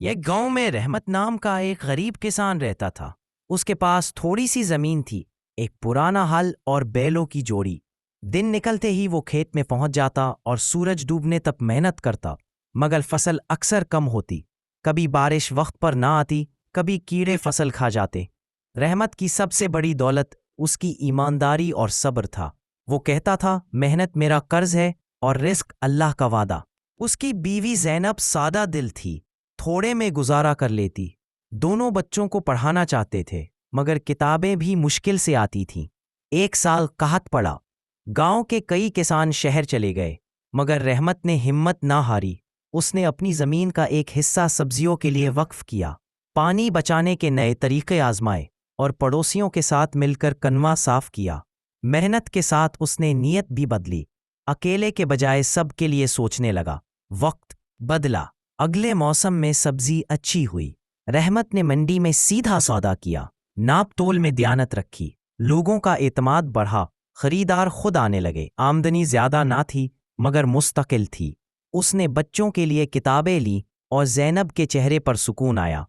یہ گاؤں میں رحمت نام کا ایک غریب کسان رہتا تھا۔ اس کے پاس تھوڑی سی زمین تھی، ایک پرانا ہل اور بیلوں کی جوڑی۔ دن نکلتے ہی وہ کھیت میں پہنچ جاتا اور سورج ڈوبنے تک محنت کرتا، مگر فصل اکثر کم ہوتی۔ کبھی بارش وقت پر نہ آتی، کبھی کیڑے فصل کھا جاتے۔ رحمت کی سب سے بڑی دولت اس کی ایمانداری اور صبر تھا۔ وہ کہتا تھا، محنت میرا قرض ہے اور رزق اللہ کا وعدہ۔ اس کی بیوی زینب سادہ دل تھی، تھوڑے میں گزارا کر لیتی۔ دونوں بچوں کو پڑھانا چاہتے تھے، مگر کتابیں بھی مشکل سے آتی تھیں۔ ایک سال قحط پڑا، گاؤں کے کئی کسان شہر چلے گئے، مگر رحمت نے ہمت نہ ہاری۔ اس نے اپنی زمین کا ایک حصہ سبزیوں کے لیے وقف کیا، پانی بچانے کے نئے طریقے آزمائے اور پڑوسیوں کے ساتھ مل کر کنواں صاف کیا۔ محنت کے ساتھ اس نے نیت بھی بدلی، اکیلے کے بجائے سب کے لیے سوچنے لگا۔ وقت بدلا، اگلے موسم میں سبزی اچھی ہوئی۔ رحمت نے منڈی میں سیدھا سودا کیا، ناپ تول میں دیانت رکھی، لوگوں کا اعتماد بڑھا، خریدار خود آنے لگے۔ آمدنی زیادہ نہ تھی مگر مستقل تھی۔ اس نے بچوں کے لیے کتابیں لی اور زینب کے چہرے پر سکون آیا۔